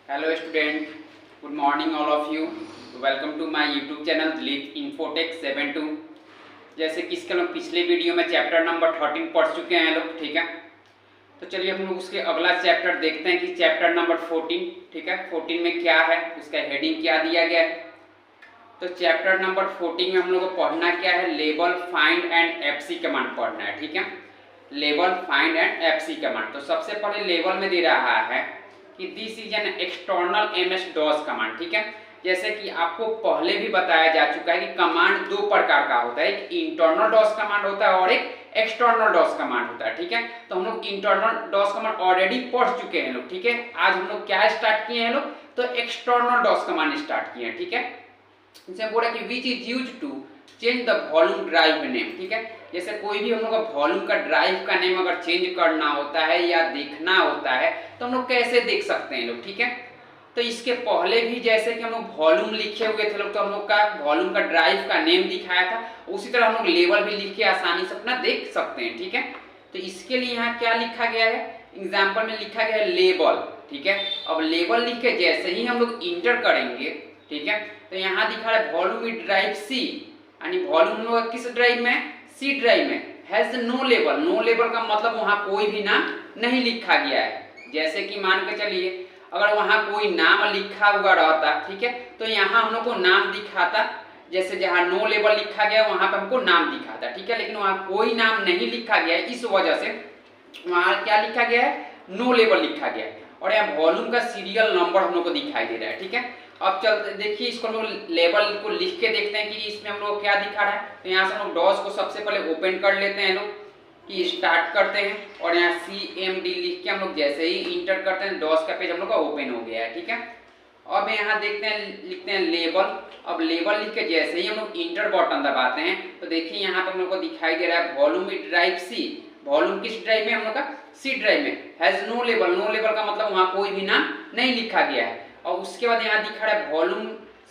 Hello student, good morning all of you. Welcome to my YouTube channel Dilip Infotech 72। जैसे कि इसके लोग पिछले वीडियो में चैप्टर नंबर 13 पढ़ चुके हैं लोग, ठीक है। तो चलिए हम लोग उसके अगला चैप्टर देखते हैं कि चैप्टर नंबर 14, ठीक है। 14 में क्या है, उसका हेडिंग क्या दिया गया है। तो चैप्टर नंबर 14 में हम लोग को पढ़ना क्या है, label find and FC command पढ़ना है, ठीक है। Label find and FC command. तो सबसे पहले लेबल में दे रहा है कि this is an external MS DOS command, ठीक है। जैसे कि आपको पहले भी बताया जा चुका है कि कमांड दो प्रकार का होता है, एक इंटरनल डॉस कमांड होता है और एक एक्सटर्नल डॉस कमांड होता है, ठीक है। तो हम लोग इंटरनल डॉस कमांड ऑलरेडी पढ़ चुके हैं लोग, ठीक है। आज हम लोग क्या स्टार्ट किए हैं लोग, तो एक्सटर्नल डॉस कमांड स्टार्ट किए हैं, ठीक है। इनसे बोला कि which is used to change the volume drive name, ठीक है। जैसे कोई भी हम लोग का वॉल्यूम का ड्राइव का नेम अगर चेंज करना होता है या देखना होता है तो हम लोग कैसे देख सकते हैं लोग, ठीक है। तो इसके पहले भी जैसे कि हम लोग वॉल्यूम लिखे हुए थे लोग, तो हम लोग का वॉल्यूम का ड्राइव का नेम दिखाया था, उसी तरह हम लोग लेवल भी लिख के आसानी से अपना देख सकते हैं, ठीक है। तो इसके लिए यहाँ क्या लिखा गया है, एग्जाम्पल में लिखा गया है लेबल, ठीक है। अब लेबल लिख के जैसे ही हम लोग इंटर करेंगे, ठीक है, तो यहाँ दिखा रहा है वॉल्यूम ड्राइव सी, यानी वॉल्यूम किस ड्राइव में, सी ड्राइव में, has no label. No label का मतलब वहां कोई भी नाम नहीं लिखा गया है। जैसे कि मान के चलिए अगर वहां कोई नाम लिखा हुआ रहता, ठीक है, तो यहाँ हम लोग को नाम दिखाता, जैसे जहां नो लेबल लिखा गया वहां पे हमको नाम दिखाता, ठीक है। लेकिन वहां कोई नाम नहीं लिखा गया है, इस वजह से वहां क्या लिखा गया है, नो लेबल लिखा गया है। और यहाँ वॉल्यूम का सीरियल नंबर हम लोग को दिखाई दे रहा है, ठीक है। अब चलते देखिए इसको हम लोग लेबल को लिख के देखते हैं कि इसमें हम लोग क्या दिखा रहा है। तो यहाँ से हम लोग डॉस को सबसे पहले ओपन कर लेते हैं लोग, कि स्टार्ट करते हैं और यहाँ CMD लिख के हम लोग जैसे ही इंटर करते हैं डॉस का पेज हम लोग का ओपन हो गया है, ठीक है। अब यहाँ देखते हैं, लिखते हैं लेबल। अब लेबल लिख के जैसे ही हम लोग इंटर बटन दबाते हैं तो देखिए यहाँ पर हम लोग को दिखाई दे रहा है वॉल्यूम ड्राइव सी। वॉल्यूम किस ड्राइव में, हम लोग का सी ड्राइव में। Has no label, no label का मतलब वहाँ कोई भी नाम नहीं लिखा गया है। और उसके बाद यहाँ दिखा रहा है वॉल्यूम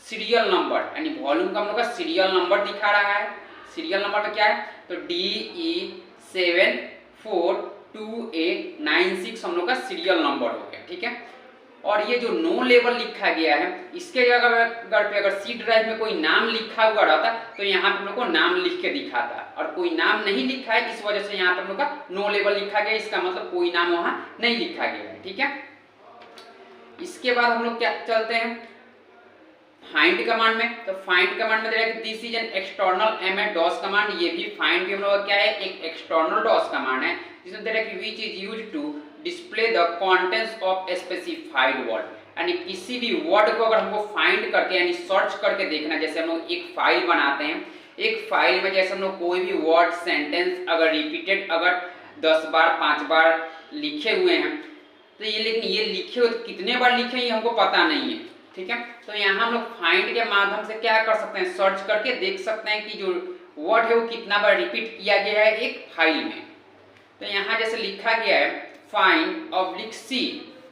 सीरियल नंबर, यानी वॉल्यूम का हम लोग का सीरियल नंबर दिखा रहा है। सीरियल नंबर में क्या है, तो DE742896 हम लोग का सीरियल नंबर हो गया, ठीक है। और ये जो नो लेबल लिखा गया है इसके जगह पे अगर सी ड्राइव में कोई नाम लिखा हुआ रहता तो यहाँ पे हम लोग को नाम लिख के दिखाता, और कोई नाम नहीं लिखा है इस वजह से यहाँ पे हम लोग का नो लेबल लिखा गया, इसका मतलब कोई नाम वहां नहीं लिखा गया है, ठीक है। इसके बाद हम लोग क्या चलते हैं फाइंड कमांड में। तो फाइंड कमांड में दे रहा है कि this is an external MS DOS command. ये भी फाइंड भी हम लोग क्या है, एक एक्सटर्नल डॉस कमांड है, जिसमें दे रहा है कि which is used to display the contents of specified word. यानी किसी भी वर्ड को अगर हमको फाइंड करके यानी सर्च करके देखना, जैसे हम लोग एक फाइल बनाते हैं, एक फाइल में जैसे हम लोग कोई भी वर्ड सेंटेंस अगर रिपीटेड अगर 10 बार 5 बार लिखे हुए हैं तो ये, लेकिन ये लिखे हुए कितने बार लिखे ये हमको पता नहीं है, ठीक है। तो यहाँ हम लोग फाइंड के माध्यम से क्या कर सकते हैं, सर्च करके देख सकते हैं कि जो वर्ड है वो कितना बार रिपीट किया गया है एक फाइल में। तो यहाँ जैसे लिखा गया है फाइंड ऑब्लिक सी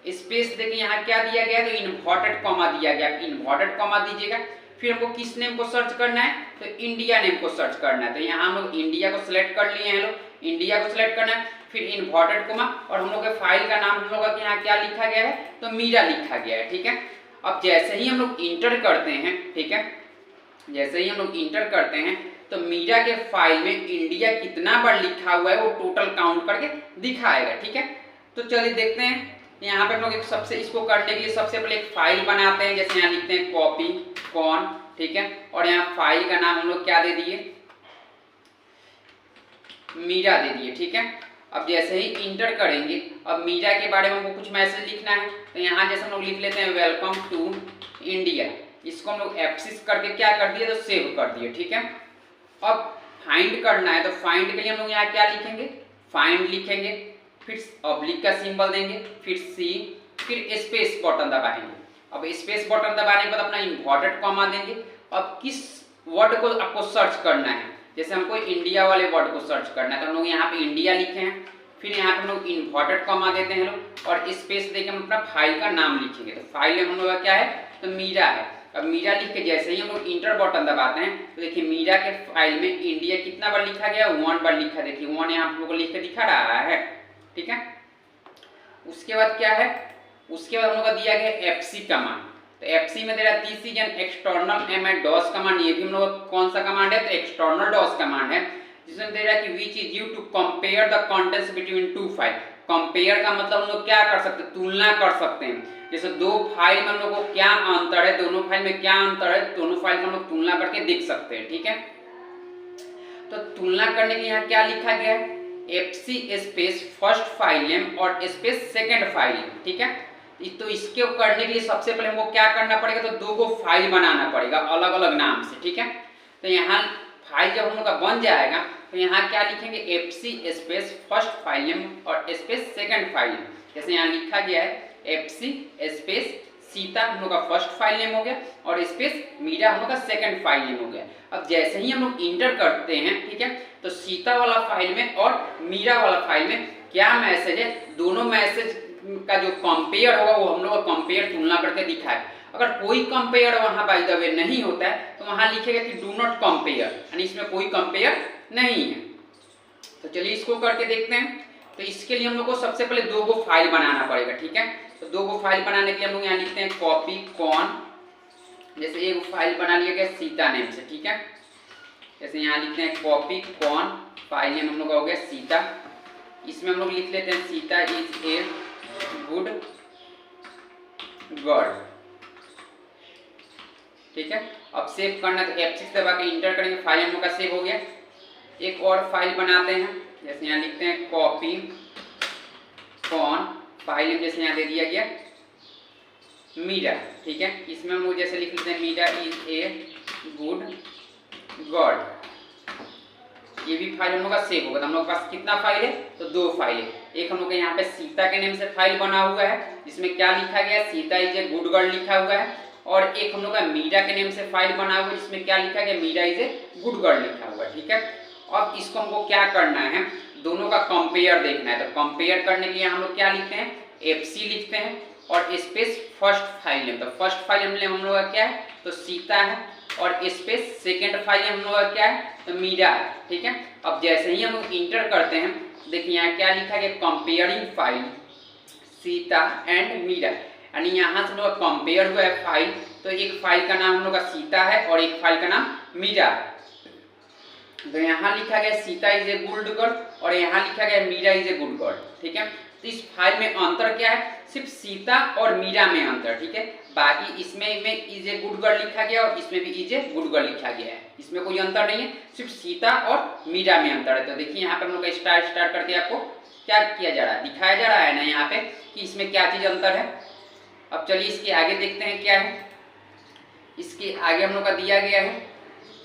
स्पेस, देखिए यहाँ क्या दिया गया है, तो इन्वर्टेड कॉमा दिया गया, इन्वर्टेड कॉमा दीजिएगा। फिर हमको किस नेम को सर्च करना है, तो इंडिया नेम को सर्च करना है। तो यहाँ हम लोग इंडिया को सिलेक्ट कर लिए हैं लोग, इंडिया को सिलेक्ट करना है, फिर इन्वर्टेड कॉमा, और हम लोग के फाइल का नाम हम लोग का यहाँ क्या लिखा गया है, तो मीरा लिखा गया है, ठीक है। अब जैसे ही हम लोग इंटर करते हैं, ठीक है, जैसे ही हम लोग इंटर करते हैं तो मीरा के फाइल में इंडिया कितना बार लिखा हुआ है वो टोटल काउंट करके दिखाएगा, ठीक है। तो चलिए देखते हैं, यहाँ पे हम लोग एक सबसे इसको करने के लिए सबसे पहले एक फाइल बनाते हैं, जैसे यहाँ लिखते हैं कॉपी कॉन, ठीक है, और यहाँ फाइल का नाम हम लोग क्या दे दिए, मीरा दे दिए, ठीक है। अब जैसे ही इंटर करेंगे, अब मीरा के बारे में हमको कुछ मैसेज लिखना है, तो यहाँ जैसे हम लोग लिख लेते हैं वेलकम टू इंडिया। इसको हम लोग F6 करके क्या कर दिए, तो सेव कर दिए, ठीक है। अब फाइंड करना है, तो फाइंड के लिए हम लोग यहाँ क्या लिखेंगे, फाइंड लिखेंगे, फिर ऑब्लिक का सिंबल देंगे, फिर सी, फिर स्पेस बटन दबाएंगे। अब स्पेस बटन दबाने के बाद अपना इन्वर्टेड कॉमा देंगे। अब किस वर्ड को आपको सर्च करना है, जैसे हमको इंडिया वाले वर्ड को सर्च करना है, तो हम लोग यहाँ पे इंडिया लिखे हैं, फिर यहाँ पे हम लोग इन्वर्टेड कॉमा देते हैं लोग, और स्पेस देके हम अपना फाइल का नाम लिखेंगे। तो फाइल में हम लोग का क्या है, तो मीरा है। अब मीरा लिख के जैसे ही हम लोग इंटर बटन दबाते हैं तो देखिए मीरा के फाइल में इंडिया कितना बार लिखा गया, 1 बार लिखा, देखिए 1 यहाँ आप लोगों को लिख के दिखा रहा है, ठीक है। उसके बाद क्या है, उसके बाद हम लोग का दिया गया एफसी कमांड। तो एफसी में दे रहा है this is an external MI DOS command. ये भी हम लोग कौन सा कमांड है? तो एक्सटर्नल डॉस कमांड है, जिसमें दे रहा है कि which is you to compare the contents between two file. Compare का मतलब हम लोग क्या कर सकते हैं? तुलना कर सकते हैं। जैसे दो फाइल में हम लोग को क्या अंतर है, दोनों फाइल में क्या अंतर है, दोनों फाइल का हम लोग तुलना करके देख सकते हैं। ठीक है, तो तुलना करने के लिए यहाँ क्या लिखा गया है? FC space first file name और स्पेस सेकंड फाइल नेम। ठीक है, तो इसके करने के लिए सबसे पहले हमको क्या करना पड़ेगा? तो दो को फाइल बनाना पड़ेगा अलग अलग नाम से। ठीक है, तो यहाँ फाइल जब हम लोग का बन जाएगा तो यहाँ क्या लिखेंगे? FC space first file name और स्पेस सेकंड फाइल नेम। जैसे यहाँ लिखा गया है एफसी स्पेस सीता हम लोग का फर्स्ट फाइल नेम हो गया और स्पेस मीरा हम लोग का सेकंड फाइल नेम हो गया। अब जैसे ही हम लोग इंटर करते हैं, ठीक है, तो सीता वाला फाइल में और मीरा वाला फाइल में क्या मैसेज है, दोनों मैसेज का जो कंपेयर होगा वो हम लोग कंपेयर तुलना करके दिखाए। अगर कोई कंपेयर वहां बाय द वे नहीं होता है तो वहां लिखेगा कि डू नॉट कंपेयर, यानी इसमें कोई कंपेयर नहीं है। तो चलिए इसको करके देखते हैं। तो इसके लिए हम लोग को सबसे पहले दो को फाइल बनाना पड़ेगा। ठीक है, तो दो को फाइल बनाने के लिए हम लोग यहाँ लिखते हैं कॉपी कॉन। जैसे एक फाइल बना लिया गया सीता नेम से। ठीक है, जैसे यहाँ लिखते हैं कॉपी कॉन, फाइल नेम हम लोग का हो गया सीता। इसमें हम लोग लिख लेते हैं Sita is a good girl. ठीक है, अब सेव करना तो F6 दबा के इंटर करेंगे, फाइल हम लोग का सेव हो गया। एक और फाइल बनाते हैं, जैसे यहाँ लिखते हैं कॉपी कॉन, फाइल नेम जैसे यहाँ दे दिया गया मीरा। ठीक है, इसमें हम लोग जैसे लिख लेते हैं Meera is a good girl. ये भी फाइल हम लोग का सेव होगा। तो हम लोग के पास कितना फाइल है? तो दो फाइल है। एक हम लोग के यहाँ पे सीता के नेम से फाइल बना हुआ है जिसमें क्या लिखा गया है? Sita is a good girl लिखा हुआ है। और एक हम लोग का मीरा के नेम से फाइल बना हुआ है जिसमें क्या लिखा गया? Meera is a good girl लिखा हुआ है। ठीक है, अब इसको हमको क्या करना है? दोनों का कंपेयर देखना है। तो कंपेयर करने के लिए हम लोग क्या लिखते हैं? एफसी लिखते हैं और स्पेस फर्स्ट फाइल नेम। तो फर्स्ट फाइल नेम हम लोग का क्या है? तो सीता है और स्पेस सेकेंड फाइल नेम हम लोग का क्या है? तो मीरा है। ठीक है, अब जैसे ही हम लोग इंटर करते हैं, देखिए यहाँ क्या लिखा गया? Comparing file Sita and Meera, यानी यहाँ से हम लोग कंपेयर हुआ है फाइल। तो एक फाइल का नाम हम लोग का सीता है और एक फाइल का नाम मीरा है। तो यहाँ लिखा गया Sita is a good girl और यहाँ लिखा गया Meera is a good girl. ठीक है, तो इस फाइल में अंतर क्या है? सिर्फ सीता और मीरा में अंतर। ठीक है, बाकी इसमें इज ए गुड गर्ल लिखा गया और इसमें भी इज ए गुड गर्ल लिखा गया है। इसमें कोई अंतर नहीं है, सिर्फ सीता और मीरा में अंतर है। तो देखिए यहाँ पे हम लोग स्टार्ट करके आपको क्या किया जा रहा है, दिखाया जा रहा है ना यहाँ पे कि इसमें क्या चीज अंतर है। अब चलिए इसके आगे देखते हैं क्या है। इसके आगे हम लोग का दिया गया है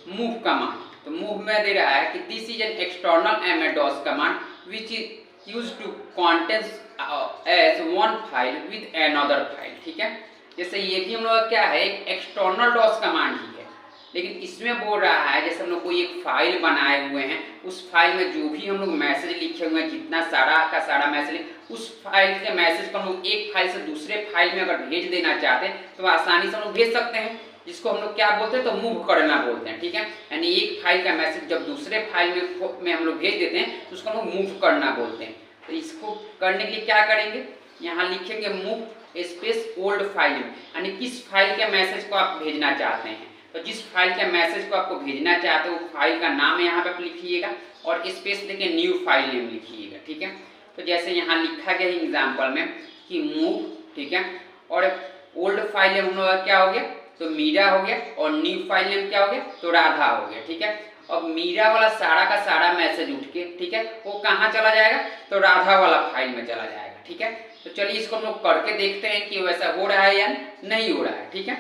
मूव कमांड। तो मूव में दे रहा है कि this is an external MS DOS command which is used to contents as one file with another file. ठीक है, जैसे ये भी हम लोग का क्या है? एक एक्सटर्नल डॉस कमांड ही है, लेकिन इसमें बोल रहा है जैसे हम लोग कोई एक फाइल बनाए हुए हैं, उस फाइल में जो भी हम लोग मैसेज लिखे हुए हैं, जितना सारा का सारा मैसेज, उस फाइल के मैसेज को हम लोग एक फाइल से दूसरे फाइल में अगर भेज देना चाहते हैं तो आसानी से हम लोग भेज सकते हैं, जिसको हम लोग क्या बोलते हैं? तो मूव करना बोलते हैं। ठीक है, यानी एक फाइल का मैसेज जब दूसरे फाइल में हम लोग भेज देते हैं तो उसको हम लोग मूव करना बोलते हैं। तो इसको करने के लिए क्या करेंगे? यहाँ लिखेंगे मूव स्पेस ओल्ड फाइल, यानी किस फाइल के मैसेज को आप भेजना चाहते हैं। तो जिस फाइल के मैसेज को आपको भेजना चाहते हो वो फाइल का नाम यहाँ पे लिखिएगा और स्पेस देके न्यू फाइल नेम लिखिएगा। ठीक है, तो जैसे यहाँ लिखा गया एग्जाम्पल में कि मूव, ठीक है, और ओल्ड फाइल नेम हम लोग का क्या हो गया? तो मीरा हो गया और न्यू फाइल नेम क्या हो गया? तो राधा हो गया। ठीक है, अब मीरा वाला सारा का सारा मैसेज उठ के, ठीक है, वो कहाँ चला जाएगा? तो राधा वाला फाइल में चला जाएगा। ठीक है, तो चलिए इसको हम लोग करके देखते हैं कि वैसा हो रहा है या नहीं हो रहा है। ठीक है,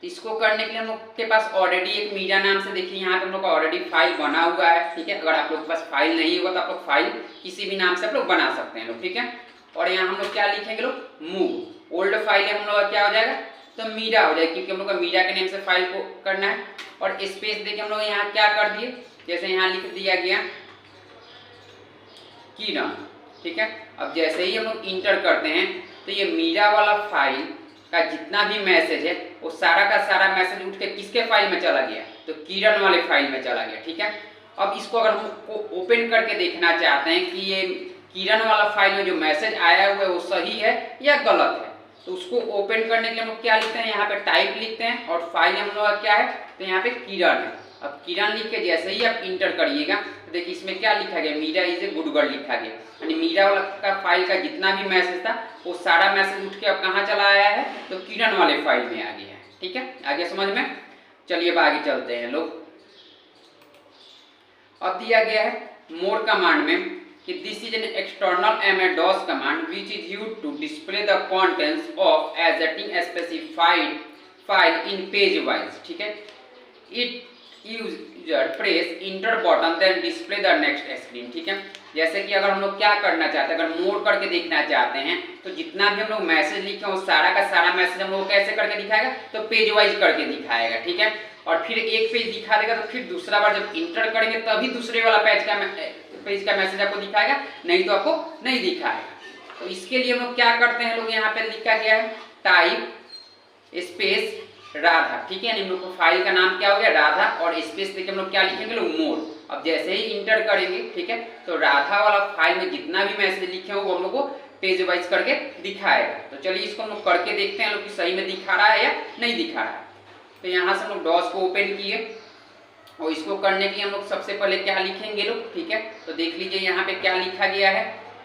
इसको करने के लिए हम लोग के पास ऑलरेडी एक मीरा नाम से, देखिए यहाँ पे हम लोग का ऑलरेडी फाइल बना हुआ है। ठीक है, अगर आप लोग के पास फाइल नहीं होगा तो आप लोग फाइल किसी भी नाम से आप लोग बना सकते हैं लोग। ठीक है, और यहाँ हम लोग क्या लिखेंगे लोग? मूव ओल्ड फाइल है हम लोग का क्या हो जाएगा? तो मीरा हो जाएगा, क्योंकि हम लोग का मीरा के नेम से फाइल को करना है। और स्पेस देके हम लोग यहाँ क्या कर दिए? जैसे यहाँ लिख दिया गया किरण। ठीक है, अब जैसे ही हम लोग इंटर करते हैं तो ये मीरा वाला फाइल का जितना भी मैसेज है वो सारा का सारा मैसेज उठ के किसके फाइल में चला गया? तो किरण वाले फाइल में चला गया। ठीक है, अब इसको अगर हम ओपन करके देखना चाहते हैं कि ये किरण वाला फाइल में जो मैसेज आया हुआ है वो सही है या गलत है। तो उसको ओपन करने के लिए हम लोग क्या लिखते हैं, यहाँ पे टाइप लिखते हैं और फाइल हम लोग का क्या है, तो यहाँ पे किरण है। अब किरण लिख के जैसे ही आप इंटर करिएगा तो देखिए इसमें क्या लिखा गया, Meera is a good girl लिखा गया। यानी मीरा वाला का फाइल का जितना भी मैसेज था वो सारा मैसेज उठ के अब कहाँ चला आया है, तो किरण वाले फाइल में आ गया है। ठीक है, आगे समझ में। चलिए अब आगे चलते हैं लोग। अब दिया गया है मोर कमांड में कि this is an external MS-DOS command which is used to display the contents of existing specified file in page wise. ठीक है, it user press enter button then display the next screen. ठीक है, जैसे कि अगर हम लोग क्या करना चाहते हैं, अगर मोड़ करके देखना चाहते हैं तो जितना भी हम लोग मैसेज लिखे हैं वो सारा का सारा मैसेज हम लोग कैसे करके दिखाएगा, तो पेज वाइज करके दिखाएगा। ठीक है, और फिर एक पेज दिखा देगा तो फिर दूसरा बार जब इंटर करेंगे तभी दूसरे वाला पेज का मैसेज आपको दिखाएगा, नहीं तो आपको नहीं दिखाएगा। तो इसके लिए हम लोग क्या करते हैं, लोग यहाँ पे लिखा गया है टाइप स्पेस राधा। ठीक है, हम लोग को फाइल का नाम क्या हो गया, राधा, और स्पेस देके हम लोग क्या लिखेंगे, लोग मोर। अब जैसे ही इंटर करेंगे, ठीक है, तो राधा वाला फाइल में जितना भी मैसेज लिखे हो वो हम लोग को पेज वाइज करके दिखाएगा। तो चलिए इसको हम लोग करके देखते हैं लोग कि सही में दिखा रहा है या नहीं दिखा रहा है। तो यहाँ से हम लोग डॉस को ओपन किए और इसको करने के लिए हम लोग सबसे पहले क्या लिखेंगे लोग। ठीक है, तो देख लीजिए यहाँ पे क्या लिखा गया है,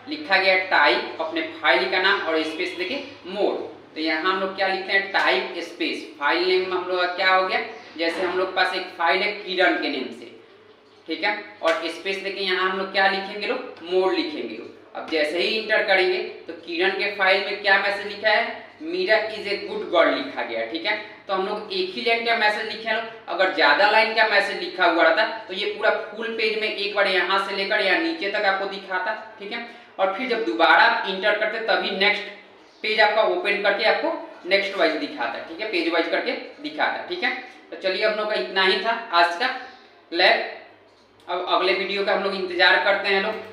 लिखा गया टाइप अपने फाइल का नाम और स्पेस देके मोर। तो यहाँ हम लोग क्या लिखते हैं, टाइप स्पेस फाइल नेम हम लोग का क्या हो गया, जैसे हम लोग पास एक फाइल है किरण के नेम से। ठीक है, और स्पेस देके यहाँ हम लोग क्या लिखेंगे लोग, मोर लिखेंगे लोग। अब जैसे ही इंटर करेंगे तो किरण के फाइल में क्या मैसेज लिखा है, Meera is a good girl लिखा गया। ठीक है, तो हम लोग एक ही लाइन का मैसेज लिखे हैं लोग। अगर ज्यादा लाइन का मैसेज लिखा हुआ रहता तो ये पूरा फुल पेज में एक बार यहाँ से लेकर यहाँ नीचे तक आपको दिखाता। ठीक है, और फिर जब दोबारा इंटर करते तभी नेक्स्ट पेज आपका ओपन करके आपको नेक्स्ट वाइज दिखाता है। ठीक है, पेज वाइज करके दिखाता है। ठीक है, तो चलिए हम लोग का इतना ही था आज का लैब। अब अगले वीडियो का हम लोग इंतजार करते हैं लोग।